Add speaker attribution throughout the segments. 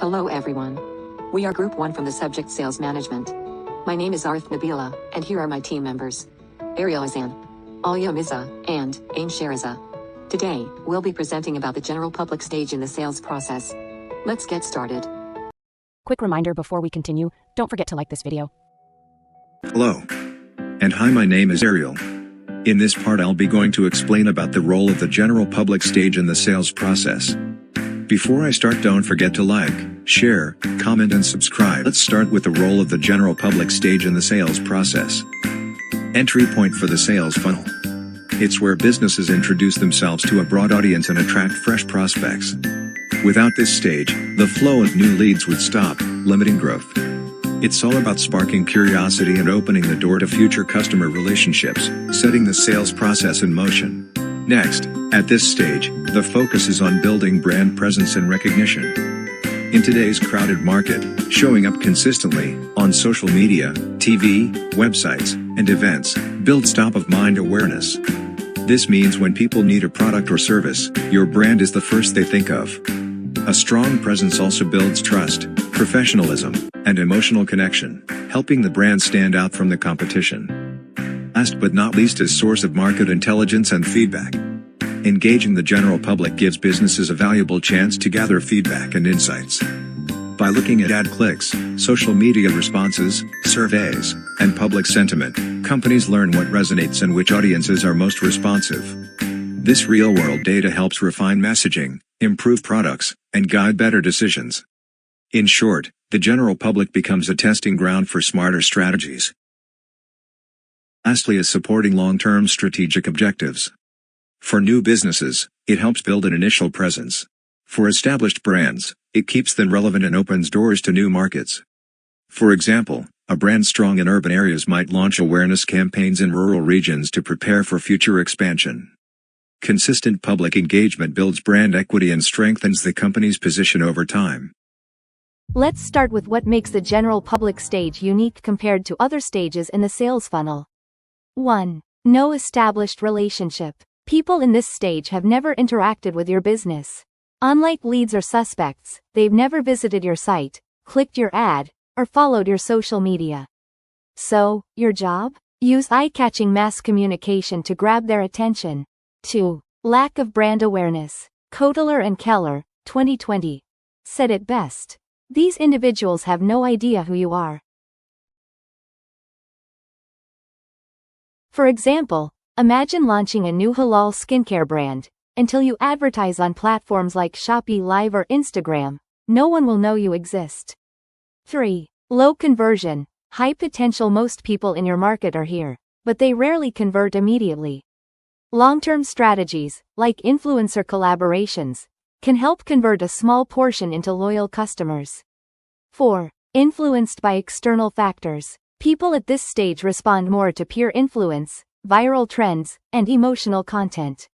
Speaker 1: Hello everyone. We are Group 1 from the subject Sales Management. My name is Arth Nabila, and here are my team members. Ariel Azan, Alia Miza, and Ain Sheriza. Today, we'll be presenting about the general public stage in the sales process. Let's get started.
Speaker 2: Quick reminder before we continue, don't forget to like this video.
Speaker 3: Hello. And hi, my name is Ariel. In this part I'll be going to explain about the role of the general public stage in the sales process. Before I start, don't forget to like, share, comment and subscribe. Let's start with the role of the general public stage in the sales process. Entry point for the sales funnel. It's where businesses introduce themselves to a broad audience and attract fresh prospects. Without this stage, the flow of new leads would stop, limiting growth. It's all about sparking curiosity and opening the door to future customer relationships, setting the sales process in motion. Next, at this stage, the focus is on building brand presence and recognition. In today's crowded market, showing up consistently on social media, TV, websites, and events builds top-of-mind awareness. This means when people need a product or service, your brand is the first they think of. A strong presence also builds trust, professionalism, and emotional connection, helping the brand stand out from the competition. Last but not least is source of market intelligence and feedback. Engaging the general public gives businesses a valuable chance to gather feedback and insights. By looking at ad clicks, social media responses, surveys, and public sentiment, companies learn what resonates and which audiences are most responsive. This real-world data helps refine messaging, improve products, and guide better decisions. In short, the general public becomes a testing ground for smarter strategies. Lastly is supporting long-term strategic objectives. For new businesses, it helps build an initial presence. For established brands, it keeps them relevant and opens doors to new markets. For example, a brand strong in urban areas might launch awareness campaigns in rural regions to prepare for future expansion. Consistent public engagement builds brand equity and strengthens the company's position over time.
Speaker 2: Let's start with what makes the general public stage unique compared to other stages in the sales funnel. 1. No established relationship. People in this stage have never interacted with your business. Unlike leads or suspects, they've never visited your site, clicked your ad, or followed your social media. So, your job? Use eye-catching mass communication to grab their attention. 2. Lack of brand awareness. Kotler and Keller, 2020, said it best. These individuals have no idea who you are. For example, imagine launching a new halal skincare brand. Until you advertise on platforms like Shopee Live or Instagram, no one will know you exist. 3. Low conversion. High potential. Most people in your market are here, but they rarely convert immediately. Long-term strategies, like influencer collaborations, can help convert a small portion into loyal customers. 4. Influenced by external factors. People at this stage respond more to peer influence, viral trends, and emotional content.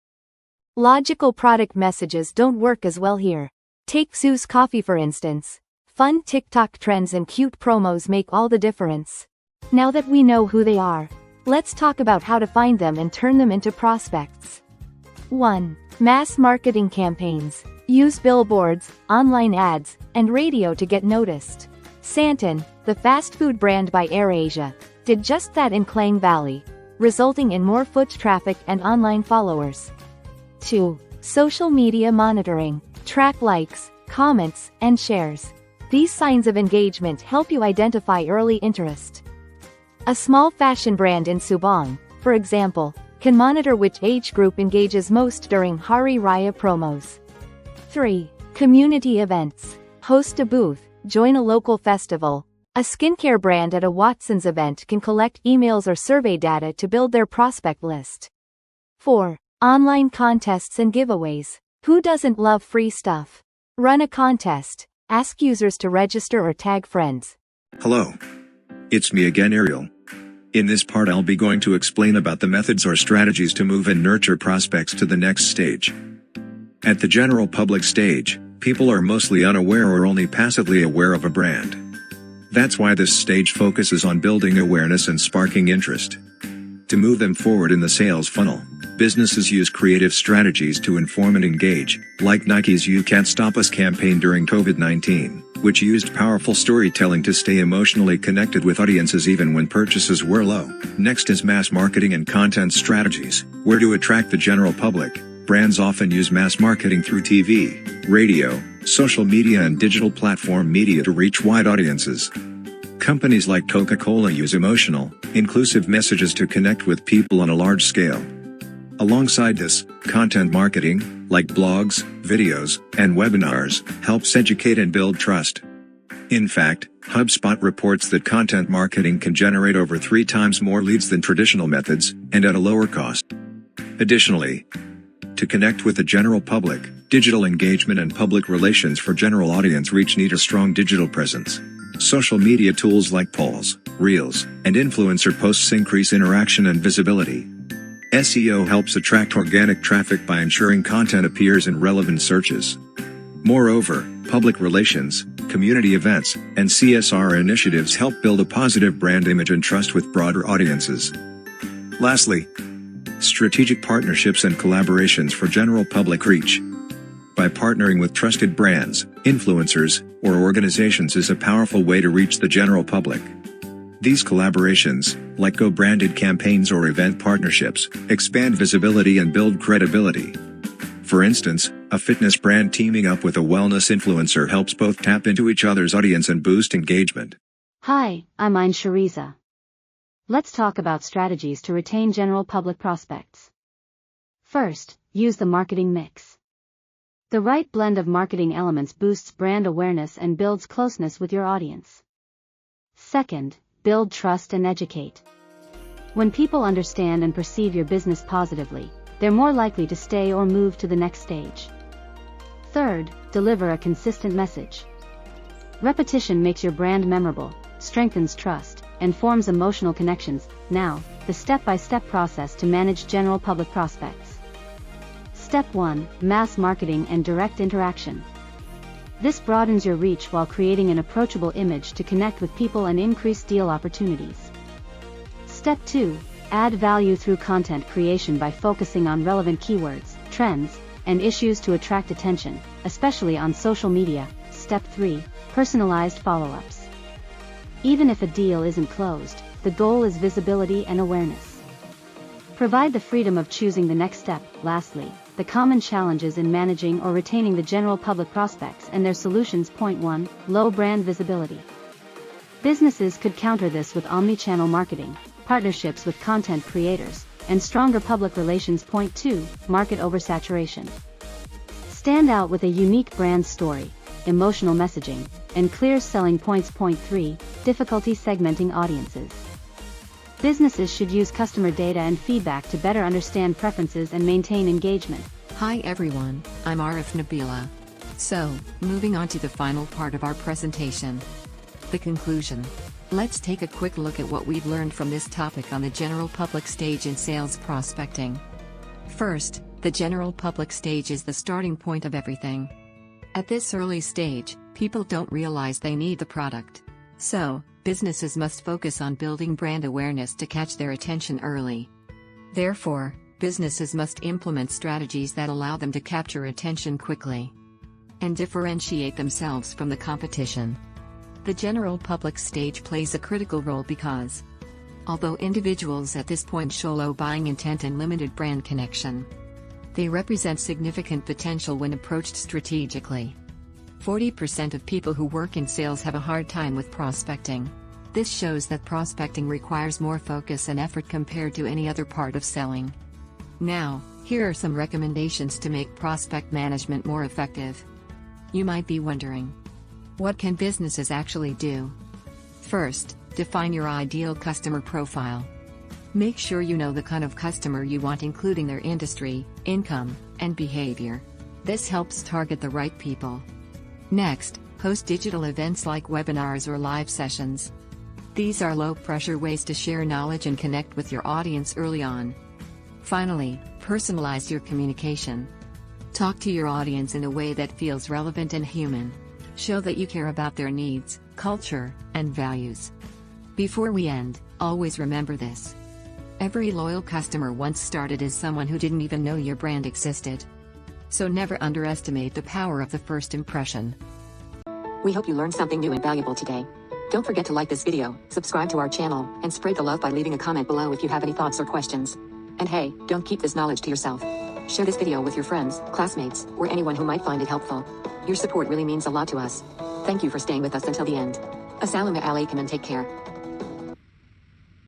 Speaker 2: Logical product messages don't work as well here. Take Zeus Coffee for instance. Fun TikTok trends and cute promos make all the difference. Now that we know who they are, let's talk about how to find them and turn them into prospects. 1. Mass marketing campaigns. Use billboards, online ads, and radio to get noticed. Santan, the fast food brand by AirAsia, did just that in Klang Valley, resulting in more foot traffic and online followers. 2. Social media monitoring. Track likes, comments, and shares. These signs of engagement help you identify early interest. A small fashion brand in Subang, for example, can monitor which age group engages most during Hari Raya promos. 3. Community events. Host a booth, join a local festival. A skincare brand at a Watson's event can collect emails or survey data to build their prospect list. 4. Online contests and giveaways. Who doesn't love free stuff? Run a contest. Ask users to register or tag friends.
Speaker 3: Hello. It's me again, Ariel. In this part I'll be going to explain about the methods or strategies to move and nurture prospects to the next stage. At the general public stage, people are mostly unaware or only passively aware of a brand. That's why this stage focuses on building awareness and sparking interest. To move them forward in the sales funnel, businesses use creative strategies to inform and engage, like Nike's "You Can't Stop Us" campaign during COVID-19. which used powerful storytelling to stay emotionally connected with audiences even when purchases were low. Next is mass marketing and content strategies, where to attract the general public. Brands often use mass marketing through TV, radio, social media and digital platform media to reach wide audiences. Companies like Coca-Cola use emotional, inclusive messages to connect with people on a large scale. Alongside this, content marketing, like blogs, videos, and webinars, helps educate and build trust. In fact, HubSpot reports that content marketing can generate over 3 times more leads than traditional methods, and at a lower cost. Additionally, to connect with the general public, digital engagement and public relations for general audience reach need a strong digital presence. Social media tools like polls, reels, and influencer posts increase interaction and visibility. SEO helps attract organic traffic by ensuring content appears in relevant searches. Moreover, public relations, community events, and CSR initiatives help build a positive brand image and trust with broader audiences. Lastly, strategic partnerships and collaborations for general public reach. By partnering with trusted brands, influencers, or organizations is a powerful way to reach the general public. These collaborations, like co-branded campaigns or event partnerships, expand visibility and build credibility. For instance, a fitness brand teaming up with a wellness influencer helps both tap into each other's audience and boost engagement.
Speaker 2: Hi, I'm Shariza. Let's talk about strategies to retain general public prospects. First, use the marketing mix. The right blend of marketing elements boosts brand awareness and builds closeness with your audience. Second, build trust and educate. When people understand and perceive your business positively, they're more likely to stay or move to the next stage. Third, deliver a consistent message. Repetition makes your brand memorable, strengthens trust, and forms emotional connections. Now, the step-by-step process to manage general public prospects. Step 1. Mass marketing and direct interaction. This broadens your reach while creating an approachable image to connect with people and increase deal opportunities. Step 2. Add value through content creation by focusing on relevant keywords, trends, and issues to attract attention, especially on social media. Step 3. Personalized follow-ups. Even if a deal isn't closed, the goal is visibility and awareness. Provide the freedom of choosing the next step. Lastly, the common challenges in managing or retaining the general public prospects and their solutions. Point 1. Low brand visibility. Businesses could counter this with omni-channel marketing, partnerships with content creators, and stronger public relations. Point 2. Market oversaturation. Stand out with a unique brand story, emotional messaging, and clear selling points. Point 3. Difficulty segmenting audiences. Businesses should use customer data and feedback to better understand preferences and maintain engagement.
Speaker 1: Hi everyone, I'm Arif Nabila. So, moving on to the final part of our presentation. The conclusion. Let's take a quick look at what we've learned from this topic on the general public stage in sales prospecting. First, the general public stage is the starting point of everything. At this early stage, people don't realize they need the product. So, businesses must focus on building brand awareness to catch their attention early. Therefore, businesses must implement strategies that allow them to capture attention quickly and differentiate themselves from the competition. The general public stage plays a critical role because, although individuals at this point show low buying intent and limited brand connection, they represent significant potential when approached strategically. 40% of people who work in sales have a hard time with prospecting. This shows that prospecting requires more focus and effort compared to any other part of selling. Now, here are some recommendations to make prospect management more effective. You might be wondering, what can businesses actually do? First, define your ideal customer profile. Make sure you know the kind of customer you want, including their industry, income, and behavior. This helps target the right people. Next, host digital events like webinars or live sessions. These are low-pressure ways to share knowledge and connect with your audience early on. Finally, personalize your communication. Talk to your audience in a way that feels relevant and human. Show that you care about their needs, culture, and values. Before we end, always remember this. Every loyal customer once started as someone who didn't even know your brand existed. So never underestimate the power of the first impression. We hope you learned something new and valuable today. Don't forget to like this video, subscribe to our channel, and spread the love by leaving a comment below if you have any thoughts or questions. And hey, don't keep this knowledge to yourself. Share this video with your friends, classmates, or anyone who might find it helpful. Your support really means a lot to us. Thank you for staying with us until the end. Assalamu alaikum and take care.